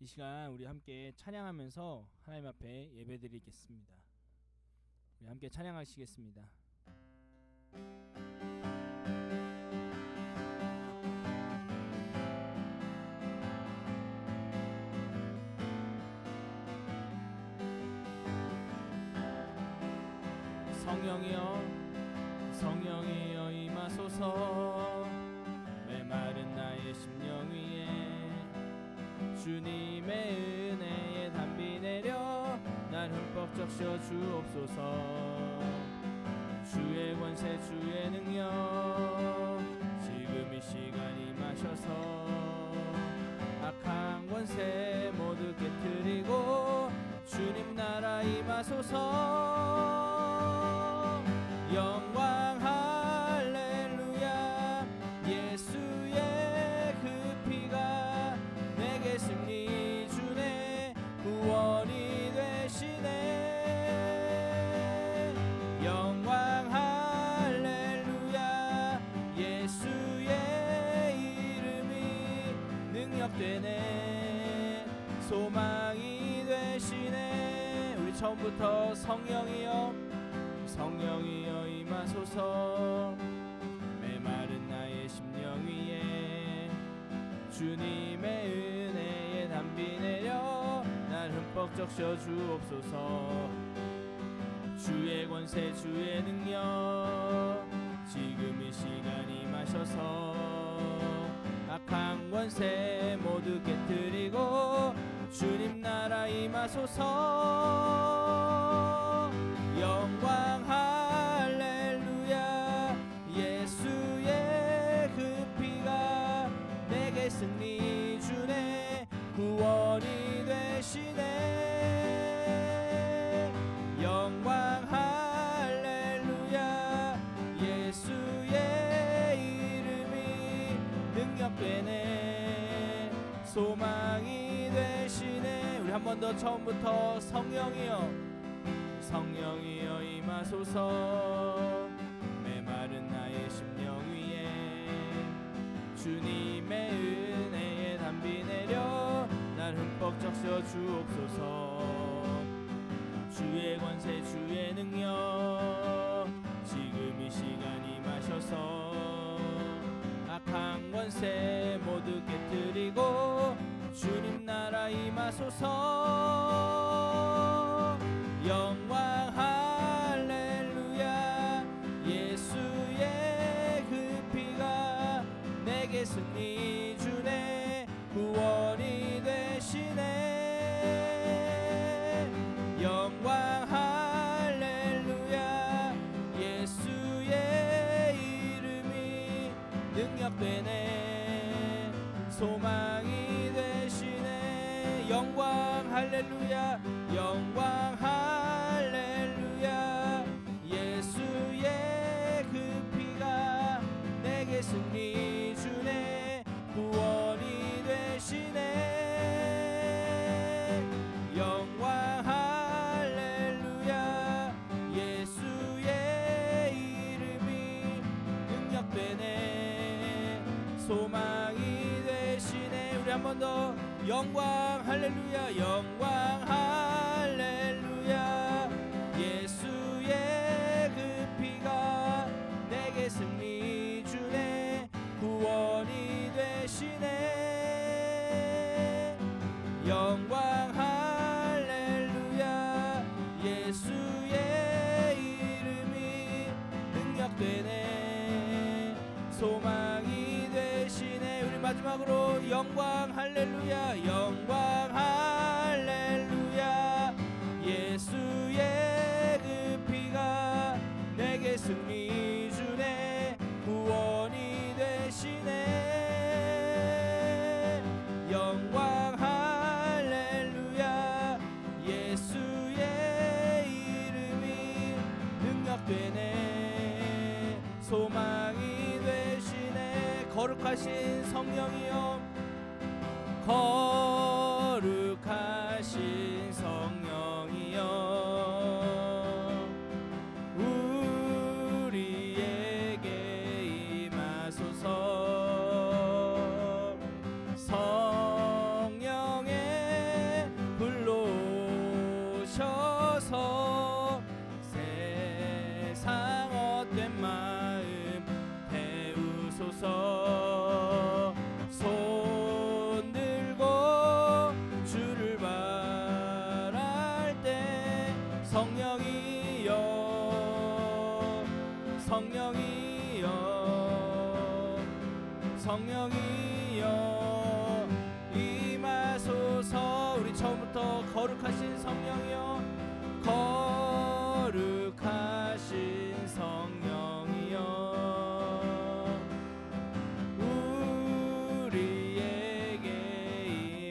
시간 우리 함께 찬양하면서 하나님 앞에 예배드리겠습니다. 우리 함께 찬양하시겠습니다. 성령이여 성령이여 임하소서. 메마른 나의 심령 위에 주님의 은혜에 담비 내려 날 흠뻑 적셔 주옵소서. 주의 권세 주의 능력 지금 이 시간 임하셔서 악한 권세 모두 깨트리고 주님 나라 임하소서. 영광 할렐루야. 예수의 그 피가 내게 승리 주네. 구원이 되시네. 영광 할렐루야. 예수의 이름이 능력되네. 소망이 되시네. 우리 처음부터 성령이여 성령이여 임하소서. 메마른 나의 심령 위에 주님의 은혜에 담비 내려 날 흠뻑 적셔 주옵소서. 주의 권세 주의 능력 지금 이 시간 임하셔서 악한 권세 모두 깨트리고 주님 나라 임하소서. 영광 할렐루야. 예수의 그 피가 내게 승리 주네. 구원이 되시네. 영광 할렐루야. 예수의 이름이 능력되네. 소망이 되시네. 우리 한 번 더 처음부터 성령이여 성령이여 임하소서. 메마른 나의 심령 위에 주님의 은혜에 담비 내려 날 흠뻑 적셔 주옵소서. 주의 권세 주의 능력 지금 이 시간 임하셔서 악한 권세 모두 깨트리고 주님 나라 임하소서. 영광 할렐루야. 예수의 그 피가 내게 승리 주네. 구원이 되시네. 영광 할렐루야. 예수의 이름이 능력되네. 소망이 되시네. 영광 할렐루야. 영광 할렐루야. 예수의 그 피가 내게 승리 주네. 구원이 되시네. 영광 할렐루야. 예수의 이름이 능력되네. 소망이 되시네. 우리 한 번 더 영광 할렐루야. 영광 할렐루야. 예수의 그 피가 내게 승리 주네. 구원이 되시네. 영광 할렐루야. 예수의 이름이 능력되네. 소망이 되시네. 우리 마지막으로 영광 할렐루야. 영광 할렐루야. 예수의 그 피가 내게 승리 주네. 구원이 되시네. 영광 할렐루야. 예수의 이름이 능력되네. 소망이 되시네. 거룩하신 성령이여 거룩하신 성령이여 우리에게 임하소서. 성령의 성령이여 임하소서. 우리 처음부터 거룩하신 성령이여 거룩하신 성령이여 우리에게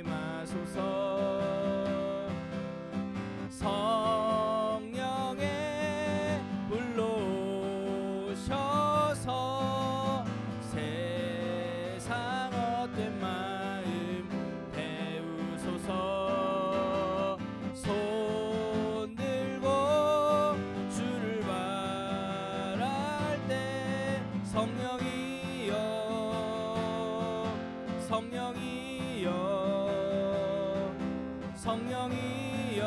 임하소서. 성령의 불로 오셔서 세상 헛된 마음 태우소서. 손 들고 주를 바랄 때 성령이여 성령이여 성령이여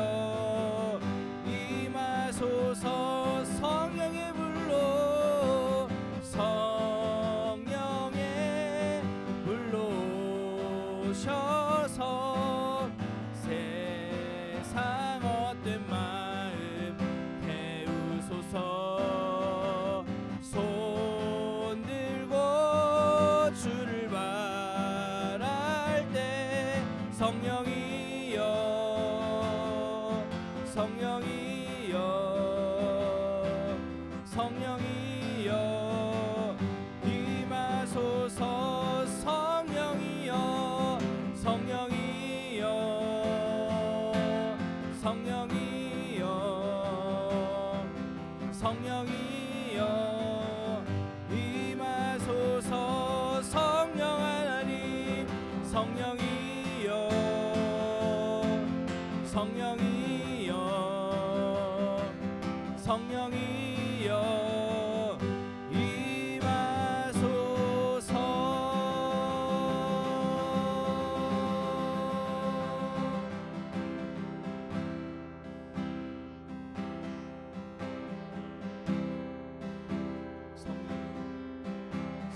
임하소서. 성령의 불로 성령의 불로 오셔서 세상 헛된 마음 태우소서. 손 들고 주를 바랄 때 성령이여 성령이여 성령이여 임하소서. 성령이여 성령이여 성령이여 성령이여 임하소서. 성령 하나님 성령이여 성령이여 성령이여 임하소서.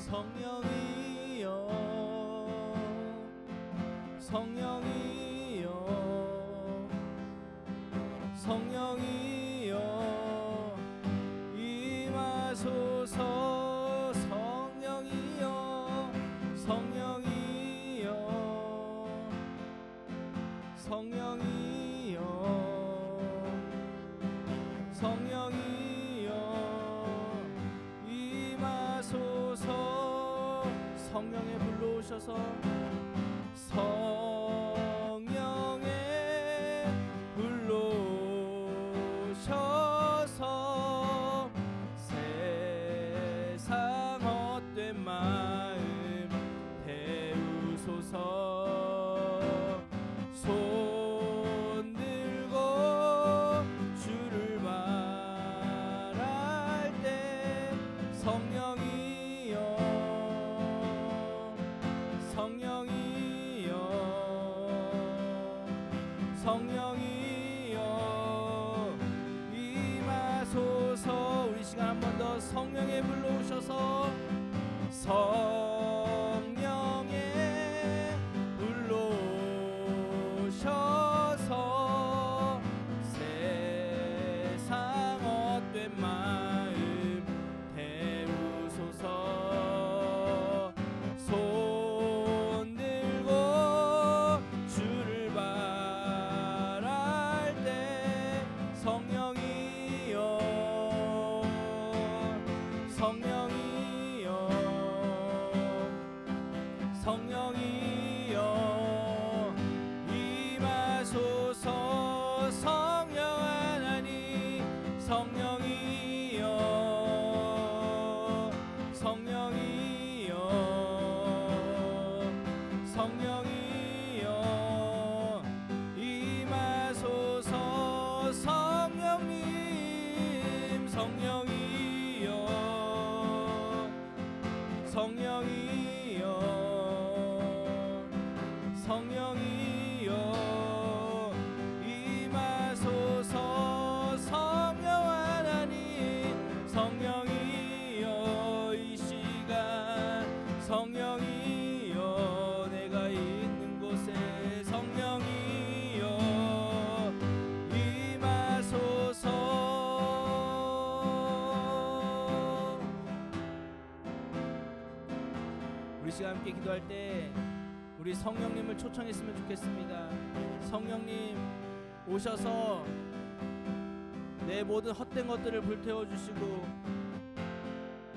성령이여 성령이여 성령이여 임하소서. 성령이여 성령이여 성령이여 성령이여 임하소서. 성령의 불로 오셔서 성령의 불로 오셔서 세상 헛된 마음 태우소서. 손 들고 주를 바랄 때 성령이여 성령이여 성령이여 임하소서. 우리 시간 한 번 더 성령의 불로 오셔서 성령의 불로 오셔서 세상 헛된 마음 태우소서. 손 들고 주를 바랄 때 성령이여 성령이여 성령이여 임하소서. 성령 하나님 성령이여 성령이여 성령이여 임하소서. 성령님 성령이여 성령이여 성령이여 임하소서. 성령 하나님 성령이여 이 시간 성령이여 내가 있는 곳에 성령이여 임하소서. 우리 시간 함께 기도할 때 우리 성령님을 초청했으면 좋겠습니다. 성령님 오셔서 내 모든 헛된 것들을 불태워주시고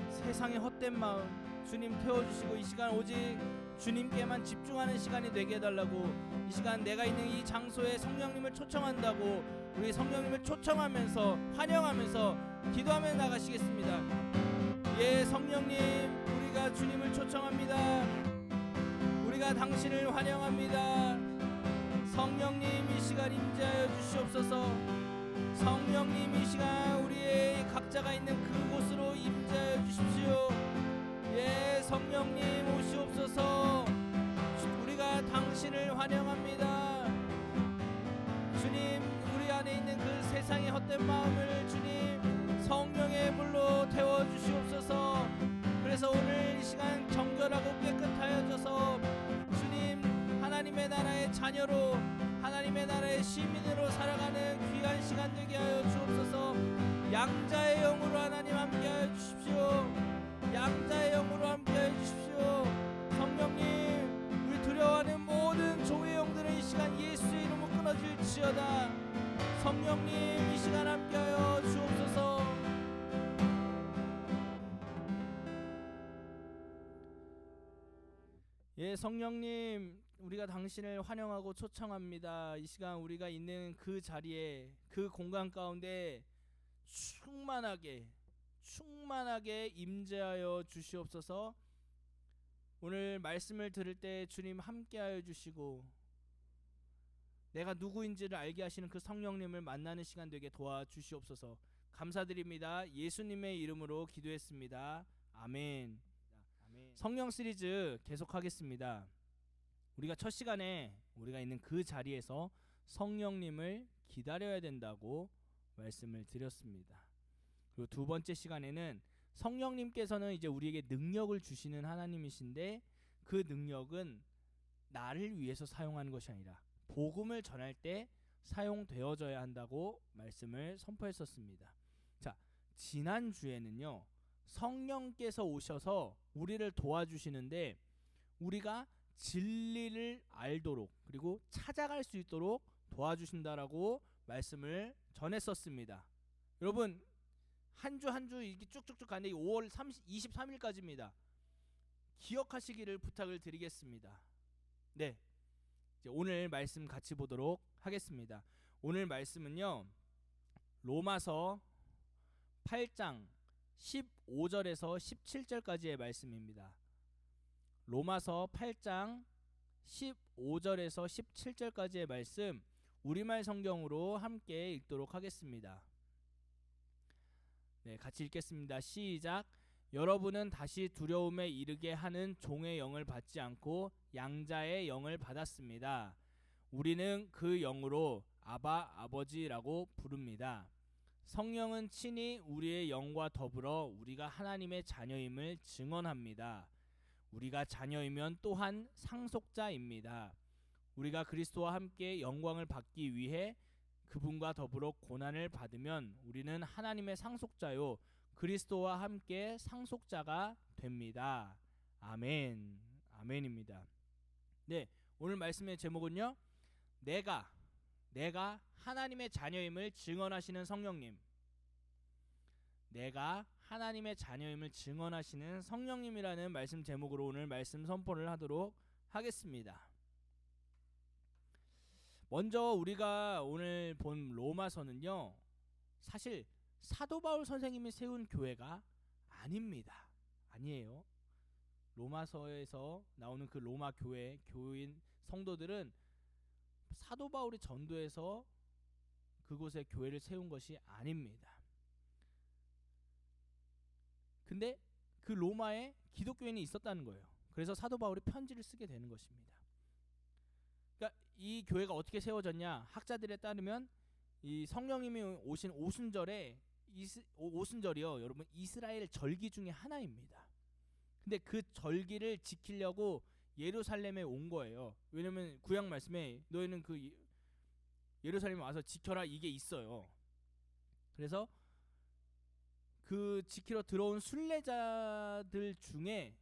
세상의 헛된 마음 주님 태워주시고 이 시간 오직 주님께만 집중하는 시간이 되게 해달라고, 이 시간 내가 있는 이 장소에 성령님을 초청한다고 우리 성령님을 초청하면서 환영하면서 기도하며 나가시겠습니다. 예, 성령님 우리가 주님을 초청합니다. 우리가 당신을 환영합니다. 성령님 이 시간 임재하여 주시옵소서. 성령님 이 시간 우리의 각자가 있는 그곳으로 임재하여 주십시오. 예, 성령님 오시옵소서. 우리가 당신을 환영합니다. 주님 우리 안에 있는 그 세상의 헛된 마음을 주님 성령의 물로 태워주시옵소서. 그래서 오늘 이 시간 정결하고 깨끗하여져서 주님 하나님의 나라의 자녀로 하나님의 나라의 시민으로 살아가는 귀한 시간 되게 하여 주옵소서. 양자의 영으로 하나님 함께하여 주십시오. 양자의 영으로 함께하여 주십시오. 성령님 우리 두려워하는 모든 종의 영들은 이 시간 예수의 이름으로 끊어질지어다. 성령님 이 시간 함께하여 주옵소서. 예, 성령님 우리가 당신을 환영하고 초청합니다. 이 시간 우리가 있는 그 자리에 그 공간 가운데 충만하게 임재하여 주시옵소서. 오늘 말씀을 들을 때 주님 함께하여 주시고 내가 누구인지를 알게 하시는 그 성령님을 만나는 시간 되게 도와주시옵소서. 감사드립니다. 예수님의 이름으로 기도했습니다. 아멘. 성령 시리즈 계속하겠습니다. 우리가 첫 시간에 우리가 있는 그 자리에서 성령님을 기다려야 된다고 말씀을 드렸습니다. 그리고 두 번째 시간에는 성령님께서는 이제 우리에게 능력을 주시는 하나님이신데 그 능력은 나를 위해서 사용하는 것이 아니라 복음을 전할 때 사용되어져야 한다고 말씀을 선포했었습니다. 자, 지난주에는요 성령께서 오셔서 우리를 도와주시는데 우리가 진리를 알도록 그리고 찾아갈 수 있도록 도와주신다라고 말씀을 전했었습니다. 여러분 한 주 한 주 이렇게 쭉쭉쭉 가는데 5월 23일까지입니다. 기억하시기를 부탁을 드리겠습니다. 네, 이제 오늘 말씀 같이 보도록 하겠습니다. 오늘 말씀은요 로마서 8장 15절에서 17절까지의 말씀입니다. 로마서 8장 15절에서 17절까지의 말씀 우리말 성경으로 함께 읽도록 하겠습니다. 네, 같이 읽겠습니다. 시작. 여러분은 다시 두려움에 이르게 하는 종의 영을 받지 않고 양자의 영을 받았습니다. 우리는 그 영으로 아바 아버지라고 부릅니다. 성령은 친히 우리의 영과 더불어 우리가 하나님의 자녀임을 증언합니다. 우리가 자녀이면 또한 상속자입니다. 우리가 그리스도와 함께 영광을 받기 위해 그분과 더불어 고난을 받으면 우리는 하나님의 상속자요 그리스도와 함께 상속자가 됩니다. 아멘. 아멘입니다. 네, 오늘 말씀의 제목은요 내가 하나님의 자녀임을 증언하시는 성령님, 내가 하나님의 자녀임을 증언하시는 성령님이라는 말씀 제목으로 오늘 말씀 선포를 하도록 하겠습니다. 먼저 우리가 오늘 본 로마서는요 사실 사도 바울 선생님이 세운 교회가 아닙니다. 아니에요. 로마서에서 나오는 그 로마 교인 성도들은 사도 바울이 전도해서 그곳에 교회를 세운 것이 아닙니다. 근데 그 로마에 기독교인이 있었다는 거예요. 그래서 사도 바울이 편지를 쓰게 되는 것입니다. 그러니까 이 교회가 어떻게 세워졌냐? 학자들에 따르면 이 성령님이 오신 오순절이요, 여러분 이스라엘 절기 중에 하나입니다. 근데 그 절기를 지키려고 예루살렘에 온 거예요. 왜냐면 구약 말씀에 너희는 그 예루살렘에 와서 지켜라 이게 있어요. 그래서 그 지키러 들어온 순례자들 중에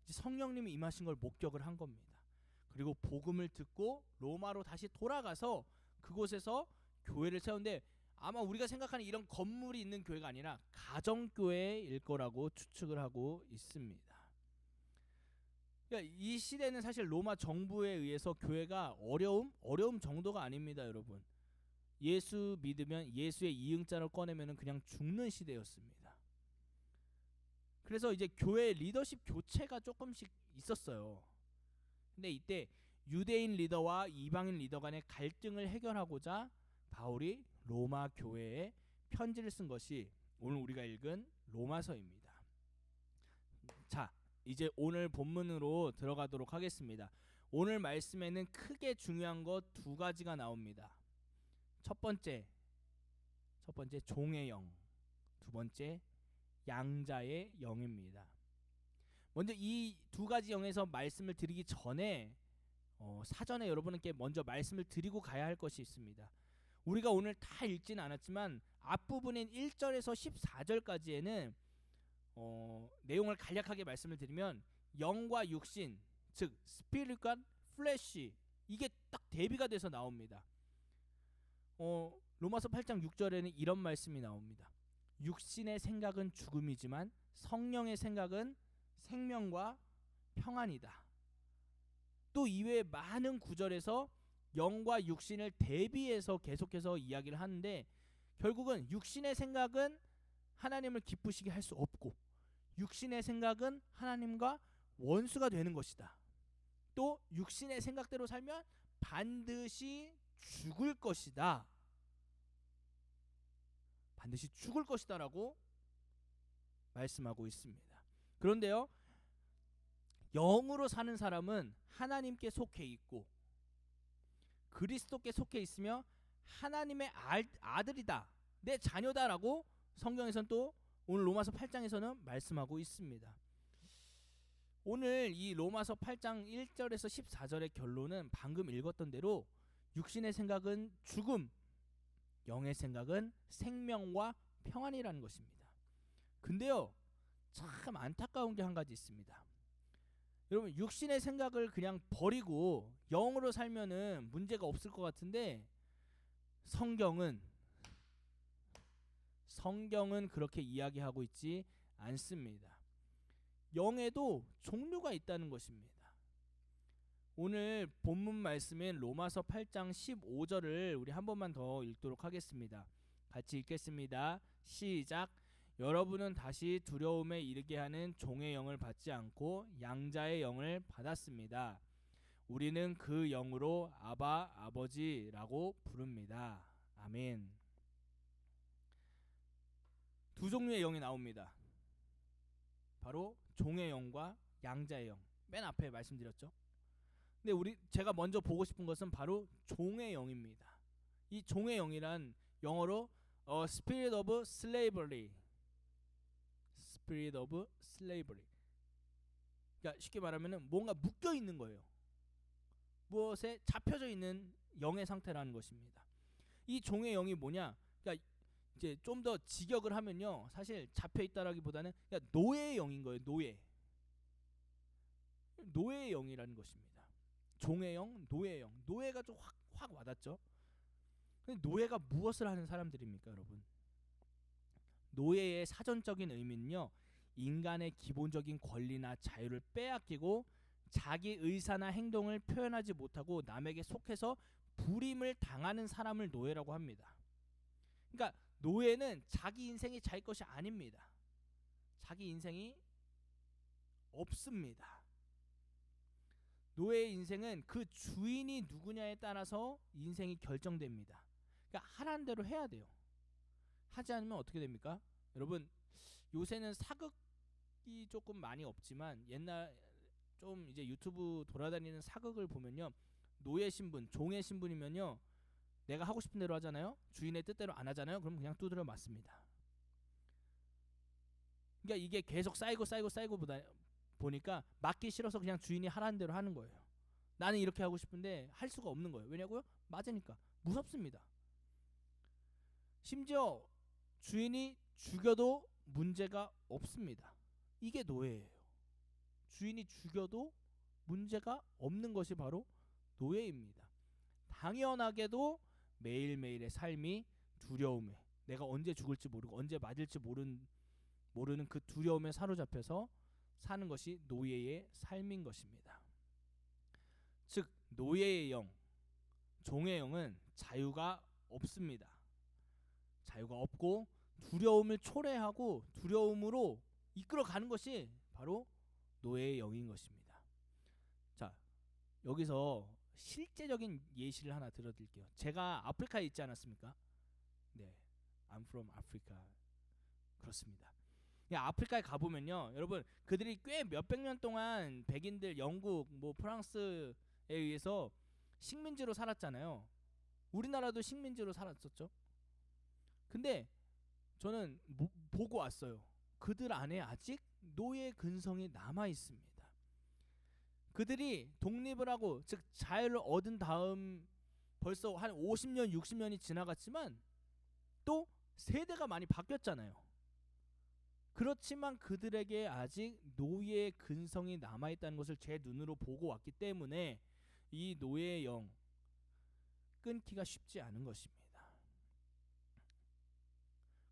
이제 성령님이 임하신 걸 목격을 한 겁니다. 그리고 복음을 듣고 로마로 다시 돌아가서 그곳에서 교회를 세우는데 아마 우리가 생각하는 이런 건물이 있는 교회가 아니라 가정교회일 거라고 추측을 하고 있습니다. 그러니까 이 시대는 사실 로마 정부에 의해서 교회가 어려움 정도가 아닙니다, 여러분. 예수 믿으면 예수의 이응자를 꺼내면 그냥 죽는 시대였습니다. 그래서 이제 교회 리더십 교체가 조금씩 있었어요. 근데 이때 유대인 리더와 이방인 리더 간의 갈등을 해결하고자 바울이 로마 교회에 편지를 쓴 것이 오늘 우리가 읽은 로마서입니다. 자, 이제 오늘 본문으로 들어가도록 하겠습니다. 오늘 말씀에는 크게 중요한 것 두 가지가 나옵니다. 첫 번째 종의 영, 두 번째 양자의 영입니다. 먼저 이 두 가지 영에서 말씀을 드리기 전에 사전에 여러분께 먼저 말씀을 드리고 가야 할 것이 있습니다. 우리가 오늘 다 읽지는 않았지만 앞부분인 1절에서 14절까지에는 내용을 간략하게 말씀을 드리면 영과 육신, 즉 스피릿과 플래시, 이게 딱 대비가 돼서 나옵니다. 로마서 8장 6절에는 이런 말씀이 나옵니다. 육신의 생각은 죽음이지만 성령의 생각은 생명과 평안이다. 또 이외에 많은 구절에서 영과 육신을 대비해서 계속해서 이야기를 하는데 결국은 육신의 생각은 하나님을 기쁘시게 할 수 없고 육신의 생각은 하나님과 원수가 되는 것이다. 또 육신의 생각대로 살면 반드시 죽을 것이다. 반드시 죽을 것이다 라고 말씀하고 있습니다. 그런데요, 영으로 사는 사람은 하나님께 속해 있고 그리스도께 속해 있으며 하나님의 아들이다, 내 자녀다라고 성경에서는 또 오늘 로마서 8장에서는 말씀하고 있습니다. 오늘 이 로마서 8장 1절에서 14절의 결론은 방금 읽었던 대로 육신의 생각은 죽음, 영의 생각은 생명과 평안이라는 것입니다. 근데요, 참 안타까운 게 한 가지 있습니다. 여러분, 육신의 생각을 그냥 버리고 영으로 살면은 문제가 없을 것 같은데 성경은 그렇게 이야기하고 있지 않습니다. 영에도 종류가 있다는 것입니다. 오늘 본문 말씀인 로마서 8장 15절을 우리 한 번만 더 읽도록 하겠습니다. 같이 읽겠습니다. 시작. 여러분은 다시 두려움에 이르게 하는 종의 영을 받지 않고 양자의 영을 받았습니다. 우리는 그 영으로 아바, 아버지라고 부릅니다. 아멘. 두 종류의 영이 나옵니다. 바로 종의 영과 양자의 영. 맨 앞에 말씀드렸죠. 근데 제가 먼저 보고 싶은 것은 바로 종의 영입니다. 이 종의 영이란 영어로 Spirit of Slavery. Spirit of Slavery. 그러니까 쉽게 말하면은 뭔가 묶여 있는 거예요. 무엇에 잡혀져 있는 영의 상태라는 것입니다. 이 종의 영이 뭐냐? 그러니까 이제 좀 더 직역을 하면요, 사실 잡혀 있다라기보다는 그러니까 노예의 영인 거예요. 노예의 영이라는 것입니다. 종의 영, 노예의 영. 노예가 좀 확 와닿죠. 근데 노예가 무엇을 하는 사람들입니까, 여러분? 노예의 사전적인 의미는요, 인간의 기본적인 권리나 자유를 빼앗기고 자기 의사나 행동을 표현하지 못하고 남에게 속해서 불임을 당하는 사람을 노예라고 합니다. 그러니까 노예는 자기 인생이 자기 것이 아닙니다. 자기 인생이 없습니다. 노예의 인생은 그 주인이 누구냐에 따라서 인생이 결정됩니다. 그러니까 하라는 대로 해야 돼요. 하지 않으면 어떻게 됩니까? 여러분, 요새는 사극이 조금 많이 없지만 옛날 좀 이제 유튜브 돌아다니는 사극을 보면요, 노예 신분, 종의 신분이면요, 내가 하고 싶은 대로 하잖아요. 주인의 뜻대로 안 하잖아요. 그럼 그냥 두드려 맞습니다. 그러니까 이게 계속 쌓이고 보니까 맞기 싫어서 그냥 주인이 하라는 대로 하는 거예요. 나는 이렇게 하고 싶은데 할 수가 없는 거예요. 왜냐고요? 맞으니까. 무섭습니다. 심지어 주인이 죽여도 문제가 없습니다. 이게 노예예요. 주인이 죽여도 문제가 없는 것이 바로 노예입니다. 당연하게도 매일매일의 삶이 두려움에, 내가 언제 죽을지 모르고 언제 맞을지 모르는 그 두려움에 사로잡혀서 사는 것이 노예의 삶인 것입니다. 즉 노예의 영, 종의 영은 자유가 없습니다. 자유가 없고 두려움을 초래하고 두려움으로 이끌어가는 것이 바로 노예의 영인 것입니다. 자, 여기서 실제적인 예시를 하나 들어드릴게요. 제가 아프리카에 있지 않았습니까? 네, I'm from Africa. 그렇습니다. 아프리카에 가보면요, 여러분, 그들이 꽤 몇백 년 동안 백인들, 영국, 프랑스에 의해서 식민지로 살았잖아요. 우리나라도 식민지로 살았었죠. 근데 저는 보고 왔어요. 그들 안에 아직 노예 근성이 남아 있습니다. 그들이 독립을 하고, 즉 자유를 얻은 다음 벌써 한 50년, 60년이 지나갔지만 또 세대가 많이 바뀌었잖아요. 그렇지만 그들에게 아직 노예의 근성이 남아있다는 것을 제 눈으로 보고 왔기 때문에 이 노예의 영 끊기가 쉽지 않은 것입니다.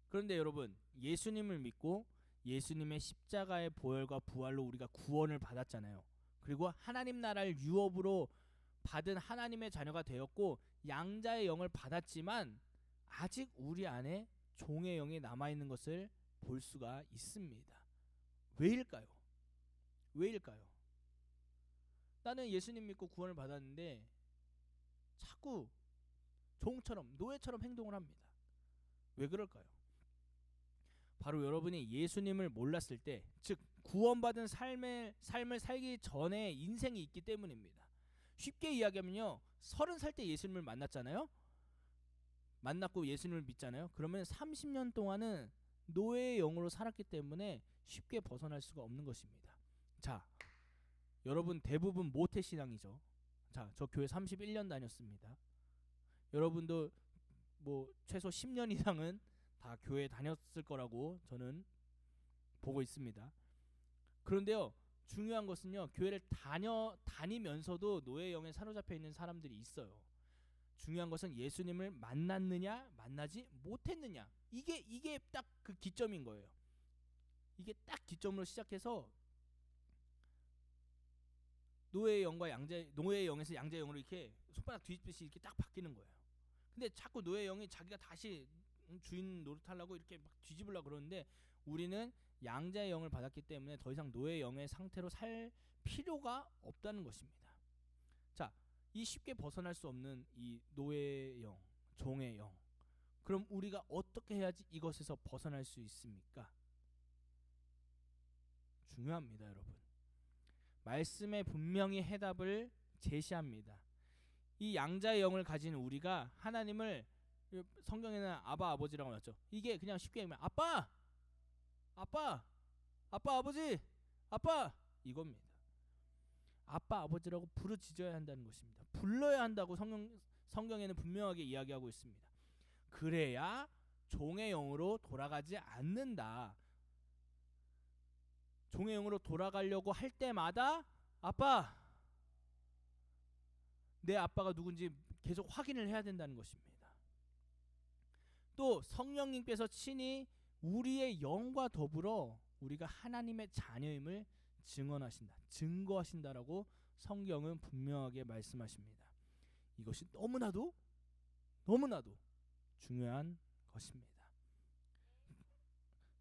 그런데 여러분, 예수님을 믿고 예수님의 십자가의 보혈과 부활로 우리가 구원을 받았잖아요. 그리고 하나님 나라를 유업으로 받은 하나님의 자녀가 되었고 양자의 영을 받았지만 아직 우리 안에 종의 영이 남아있는 것을 볼 수가 있습니다. 왜일까요? 왜일까요? 나는 예수님 믿고 구원을 받았는데 자꾸 종처럼, 노예처럼 행동을 합니다. 왜 그럴까요? 바로 여러분이 예수님을 몰랐을 때, 즉 구원받은 삶을 살기 전에 인생이 있기 때문입니다. 쉽게 이야기하면요, 30살 때 예수님을 만났잖아요. 만났고 예수님을 믿잖아요. 그러면 30년 동안은 노예의 영으로 살았기 때문에 쉽게 벗어날 수가 없는 것입니다. 자, 여러분 대부분 모태신앙이죠. 자, 저 교회 31년 다녔습니다. 여러분도 최소 10년 이상은 다 교회 다녔을 거라고 저는 보고 있습니다. 그런데요, 중요한 것은요, 교회를 다니면서도 노예 영에 사로잡혀 있는 사람들이 있어요. 중요한 것은 예수님을 만났느냐 만나지 못했느냐, 이게 딱 그 기점인 거예요. 이게 딱 기점으로 시작해서 노예의 영에서 양자의 영으로 이렇게 손바닥 뒤집듯이 이렇게 딱 바뀌는 거예요. 근데 자꾸 노예의 영이 자기가 다시 주인 노릇하려고 이렇게 막 뒤집으려고 그러는데, 우리는 양자의 영을 받았기 때문에 더 이상 노예의 영의 상태로 살 필요가 없다는 것입니다. 자, 이 쉽게 벗어날 수 없는 이 노예의 영, 종의 영, 그럼 우리가 어떻게 해야지 이것에서 벗어날 수 있습니까? 중요합니다, 여러분. 말씀에 분명히 해답을 제시합니다. 이 양자의 영을 가진 우리가 하나님을, 성경에는 아바 아버지라고 나왔죠. 이게 그냥 쉽게 얘기하면 아빠 아버지 아빠, 이겁니다. 아빠 아버지라고 부르짖어야 한다는 것입니다. 불러야 한다고 성경에는 분명하게 이야기하고 있습니다. 그래야 종의 영으로 돌아가지 않는다. 종의 영으로 돌아가려고 할 때마다 아빠, 내 아빠가 누군지 계속 확인을 해야 된다는 것입니다. 또 성령님께서 친히 우리의 영과 더불어 우리가 하나님의 자녀임을 증거하신다라고 성경은 분명하게 말씀하십니다. 이것이 너무나도 중요한 것입니다.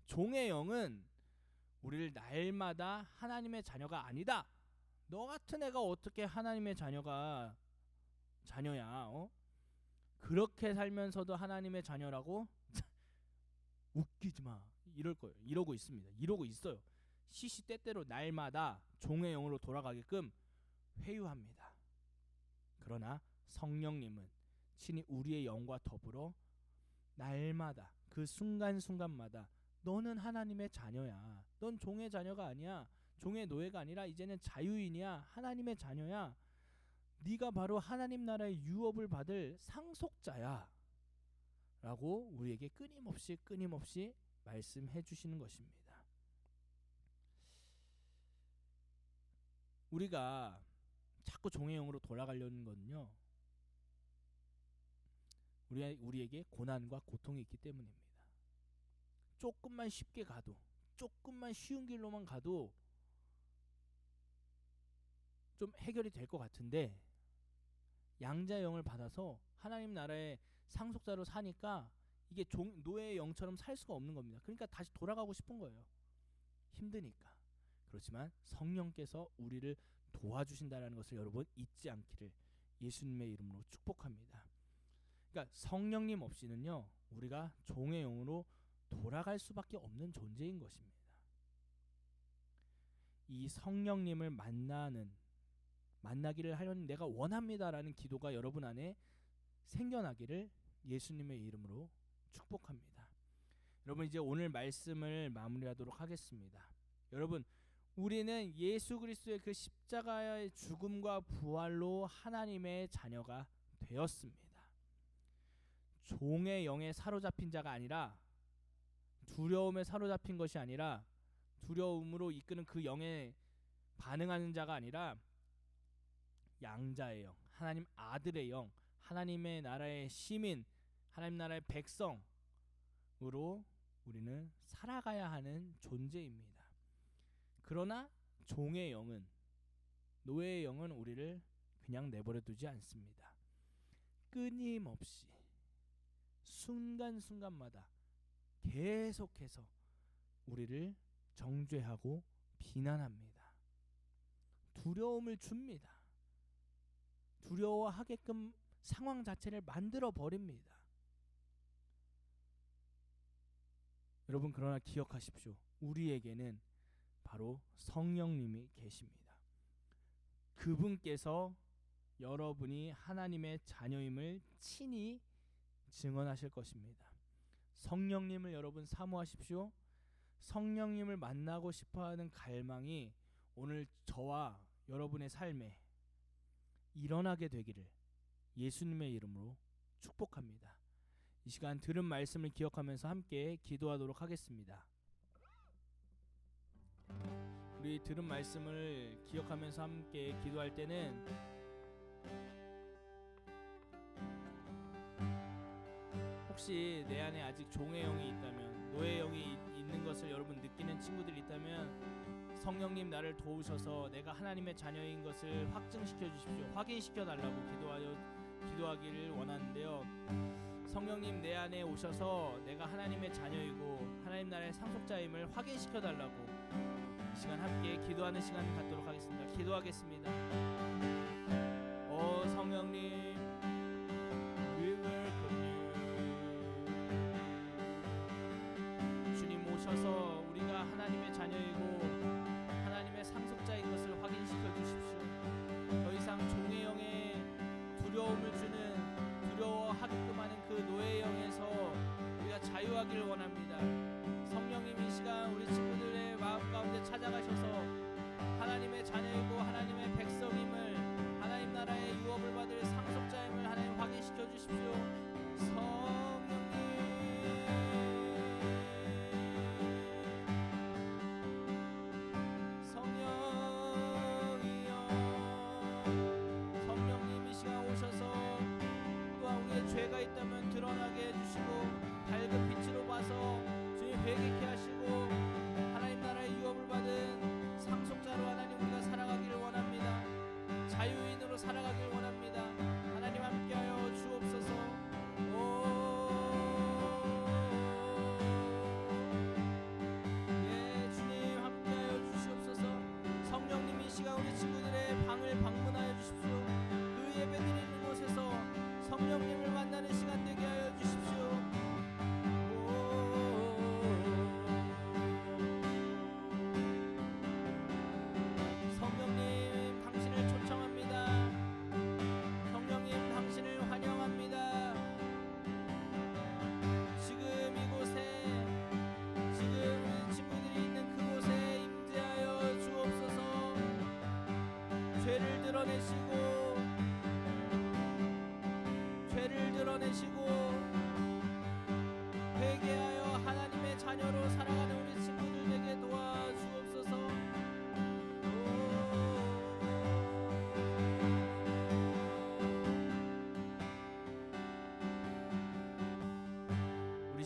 종의 영은 우리를 날마다 하나님의 자녀가 아니다, 너 같은 애가 어떻게 하나님의 자녀야, 그렇게 살면서도 하나님의 자녀라고 웃기지마, 이러고 있습니다. 이러고 있어요. 시시때때로 날마다 종의 영으로 돌아가게끔 회유합니다. 그러나 성령님은 친히 우리의 영과 더불어 날마다 그 순간순간마다 너는 하나님의 자녀야, 넌 종의 자녀가 아니야, 종의 노예가 아니라 이제는 자유인이야, 하나님의 자녀야, 네가 바로 하나님 나라의 유업을 받을 상속자야 라고 우리에게 끊임없이 말씀해 주시는 것입니다. 우리가 자꾸 종의 영으로 돌아가려는 건요, 우리에게 고난과 고통이 있기 때문입니다. 조금만 쉽게 가도, 조금만 쉬운 길로만 가도 좀 해결이 될 것 같은데, 양자의 영을 받아서 하나님 나라의 상속자로 사니까 이게 노예의 영처럼 살 수가 없는 겁니다. 그러니까 다시 돌아가고 싶은 거예요. 힘드니까. 그렇지만 성령께서 우리를 도와주신다는 것을 여러분 잊지 않기를 예수님의 이름으로 축복합니다. 그러니까 성령님 없이는요, 우리가 종의 영으로 돌아갈 수밖에 없는 존재인 것입니다. 이 성령님을 만나기를 하려는 내가 원합니다라는 기도가 여러분 안에 생겨나기를 예수님의 이름으로 축복합니다. 여러분, 이제 오늘 말씀을 마무리하도록 하겠습니다. 여러분, 우리는 예수 그리스도의 그 십자가의 죽음과 부활로 하나님의 자녀가 되었습니다. 종의 영에 사로잡힌 자가 아니라, 두려움에 사로잡힌 것이 아니라, 두려움으로 이끄는 그 영에 반응하는 자가 아니라 양자의 영, 하나님 아들의 영, 하나님의 나라의 시민, 하나님 나라의 백성으로 우리는 살아가야 하는 존재입니다. 그러나 종의 영은, 노예의 영은 우리를 그냥 내버려 두지 않습니다. 끊임없이 순간순간마다 계속해서 우리를 정죄하고 비난합니다. 두려움을 줍니다. 두려워하게끔 상황 자체를 만들어 버립니다. 여러분, 그러나 기억하십시오. 우리에게는 바로 성령님이 계십니다. 그분께서 여러분이 하나님의 자녀임을 친히 증언하실 것입니다. 성령님을 여러분 사모하십시오. 성령님을 만나고 싶어하는 갈망이 오늘 저와 여러분의 삶에 일어나게 되기를 예수님의 이름으로 축복합니다. 이 시간 들은 말씀을 기억하면서 함께 기도하도록 하겠습니다. 우리 들은 말씀을 기억하면서 함께 기도할 때는 혹시 내 안에 아직 종의 영이 있다면, 노예의 영이 있는 것을 여러분 느끼는 친구들이 있다면 성령님 나를 도우셔서 내가 하나님의 자녀인 것을 확증시켜 주십시오. 확인시켜 달라고 기도하기를 원하는데요. 성령님 내 안에 오셔서 내가 하나님의 자녀이고 하나님 나라의 상속자임을 확인시켜 달라고 이 시간 함께 기도하는 시간 갖도록 하겠습니다. 기도하겠습니다. 오 성령님, we welcome you. 주님 오셔서 우리가 하나님의 자녀이고 하나님의 상속자인 것을 확인시켜 주십시오. 더 이상 종의 영에 두려움을 주는, 두려워하게끔 하는 그 노예의 영에서 우리가 자유하기를 원합니다. 성령님 이 시간 우리 친구들의 마음 가운데 찾아가셔서 하나님의 자녀이고 하나님의 백성임을, 하나님 나라의 유업을 받을 상속자임을 하나님 확인시켜 주십시오. 성령님 이 시간 오셔서 또한 우리의 죄가 있다면 드러나게 해주시고 밝은 빛으로 봐서 주님 회개케 하시고 하나님 나라의 유업을 받은 상속자로 하나님 우리가 살아가기를 원합니다. 자유인으로 살아가기를 원합니다. 하나님 함께하여 주옵소서. 주님 함께하여 주시옵소서. 성령님 이 시간 우리 친구들의 방을 방문하여 주십시오. 그 예배드리는 곳에서 성령님을 만나는 시간 되게 하여 주십시오. 성령님 당신을 초청합니다. 성령님 당신을 환영합니다. 지금 이곳에, 지금 우리 친구들이 있는 그곳에 임재하여 주옵소서. 죄를 드러내시고 회개하여 하나님의 자녀로 살아가는 우리 친구들 되게 도와주옵소서.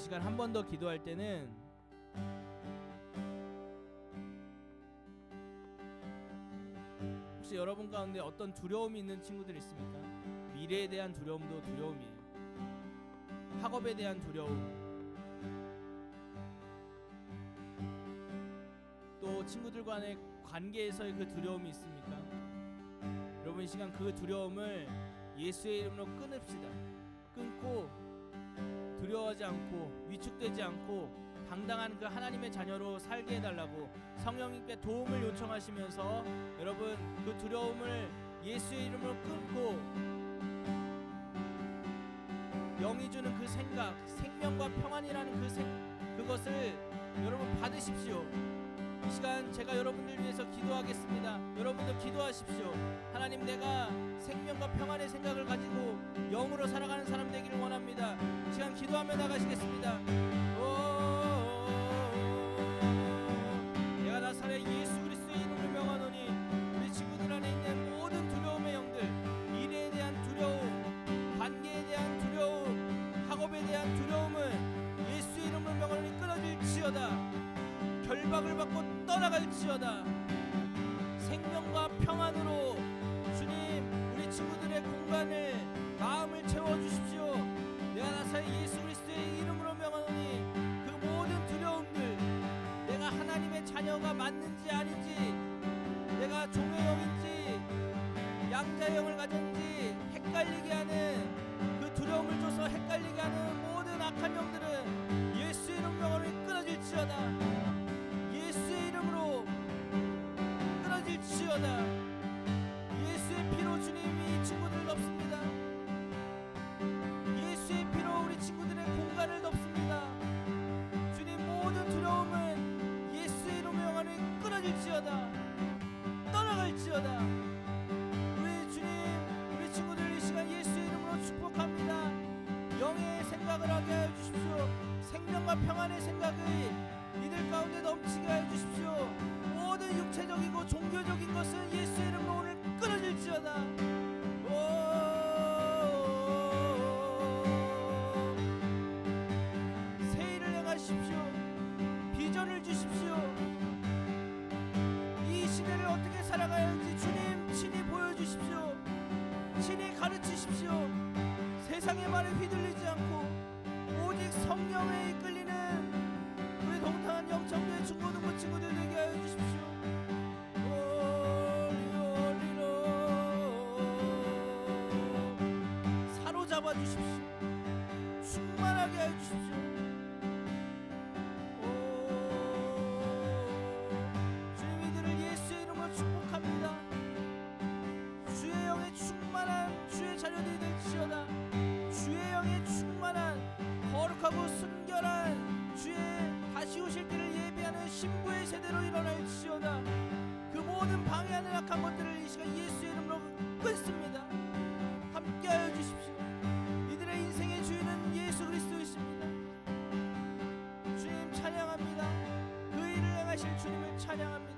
시간 한 번 더 기도할 때는 혹시 여러분 가운데 어떤 두려움이 있는 친구들 있습니까? 미래에 대한 두려움도 두려움이에요. 학업에 대한 두려움, 또 친구들 간의 관계에서의 그 두려움이 있습니까? 여러분 이 시간 그 두려움을 예수의 이름으로 끊읍시다. 끊고 두려워하지 않고 위축되지 않고 당당한 그 하나님의 자녀로 살게 해달라고 성령님께 도움을 요청하시면서 여러분 그 두려움을 예수의 이름으로 끊고 영이 주는 그 생각, 생명과 평안이라는 그것을 여러분 받으십시오. 이 시간 제가 여러분들 위해서 기도하겠습니다. 여러분도 기도하십시오. 하나님, 내가 생명과 평안의 생각을 가지고 영으로 살아가는 사람 되기를 원합니다. 이 시간 기도하며 나가시겠습니다. 내가 나사렛 예수 그리스도의 이름으로 명하노니 우리 친구들 안에 있는 모든 두려움의 영들, 미래에 대한 두려움, 관계에 대한 두려움, 학업에 대한 두려움은 예수 이름으로 명하노니 끊어질지어다. 결박을 받고 떠나갈지어다. 생명과 평안으로 주님 우리 친구들의 공간을 마음을 채워주십시오. 내가 나사렛 예수 그리스도의 이름으로 명하노니 그 모든 두려움들, 내가 하나님의 자녀가 맞는지 아닌지, 내가 종의 영인지 양자의 영을 가졌는지 헷갈리게 하는 그 두려움을 줘서 헷갈리게 하는 모든 악한 영들은 예수 이름 명하노니 끊어질지어다. 예수의 이름으로 끊어질지어다. 예수의 피로 주님이 이 친구들을 덮습니다. 예수의 피로 우리 친구들의 공간을 덮습니다. 주님 모든 두려움은 예수의 이름으로 명하노니 끊어질지어다. 떠나갈지어다. 우리 주님 우리 친구들 이 시간 예수의 이름으로 축복합니다. 영의 생각을 하게 하여 주십시오. 생명과 평안의 생각이 이들 가운데 넘치게 하여 주십시오. 모든 육체적이고 종교적인 것은 예수의 이름으로 오늘 끊어질지어다. 새 일을 행하십시오. 비전을 주십시오. 이 시대를 어떻게 살아가야 할지 주님 친히 보여주십시오. 친히 가르치십시오. 세상의 말에 휘둘리지 않고 오직 성령에 이끌리는 우리 동탄 영천교회 중고등부 친구들 되게 하여 주십시오. 사로잡아 주십시오. 충만하게 하여 주십시오. 주님 이들을 예수의 이름으로 축복합니다. 주의 영에 충만한 주의 자녀들이 될지어다. 주의 영에 충만한 거룩하고 순결한 주의 다시 오실 때를 예비하는 신부의 세대로 일어날지어다. 그 모든 방해하는 악한 것들을 이 시간 예수의 이름으로 끊습니다. 함께하여 주십시오. 이들의 인생의 주인은 예수 그리스도이십니다. 주님 찬양합니다. 그 일을 행하실 주님을 찬양합니다.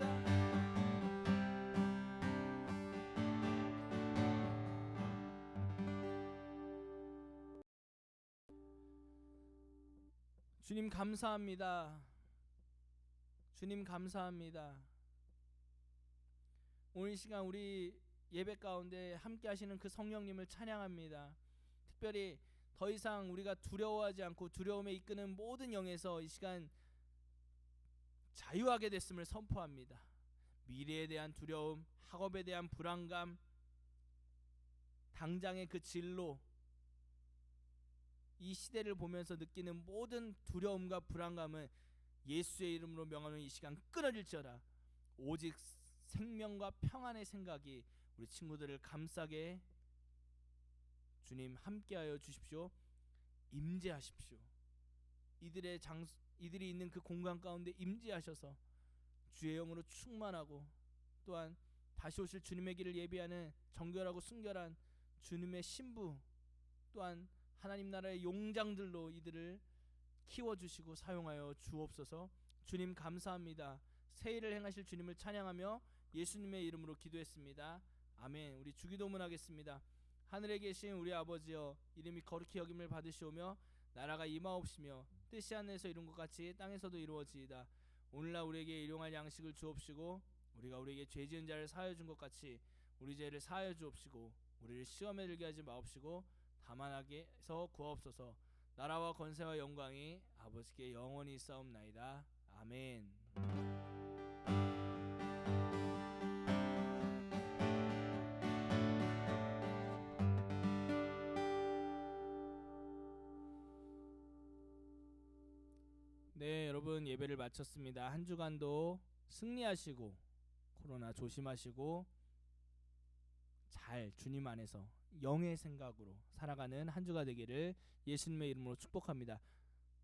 주님 감사합니다. 주님 감사합니다. 오늘 이 시간 우리 예배 가운데 함께 하시는 그 성령님을 찬양합니다. 특별히 더 이상 우리가 두려워하지 않고 두려움에 이끄는 모든 영에서 이 시간 자유하게 됐음을 선포합니다. 미래에 대한 두려움, 학업에 대한 불안감, 당장의 그 진로, 이 시대를 보면서 느끼는 모든 두려움과 불안감은 예수의 이름으로 명하는 이 시간 끊어질지어다. 오직 생명과 평안의 생각이 우리 친구들을 감싸게 주님 함께하여 주십시오. 임재하십시오. 이들이 있는 그 공간 가운데 임재하셔서 주의 영으로 충만하고 또한 다시 오실 주님의 길을 예비하는 정결하고 순결한 주님의 신부, 또한 하나님 나라의 용장들로 이들을 키워주시고 사용하여 주옵소서. 주님 감사합니다. 새 일을 행하실 주님을 찬양하며 예수님의 이름으로 기도했습니다. 아멘. 우리 주기도문 하겠습니다. 하늘에 계신 우리 아버지여, 이름이 거룩히 여김을 받으시오며 나라가 임하옵시며 뜻이 하늘에서 이룬 것 같이 땅에서도 이루어지이다. 오늘날 우리에게 일용할 양식을 주옵시고 우리가 우리에게 죄 지은 자를 사하여 준 것 같이 우리 죄를 사하여 주옵시고 우리를 시험에 들게 하지 마옵시고 다만 악에서 구하옵소서. 나라와 권세와 영광이 아버지께 영원히 있사옵나이다. 아멘. 네, 여러분 예배를 마쳤습니다. 한 주간도 승리하시고 코로나 조심하시고 잘 주님 안에서 영의 생각으로 살아가는 한 주가 되기를 예수님의 이름으로 축복합니다.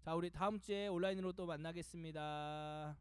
자, 우리 다음 주에 온라인으로 또 만나겠습니다.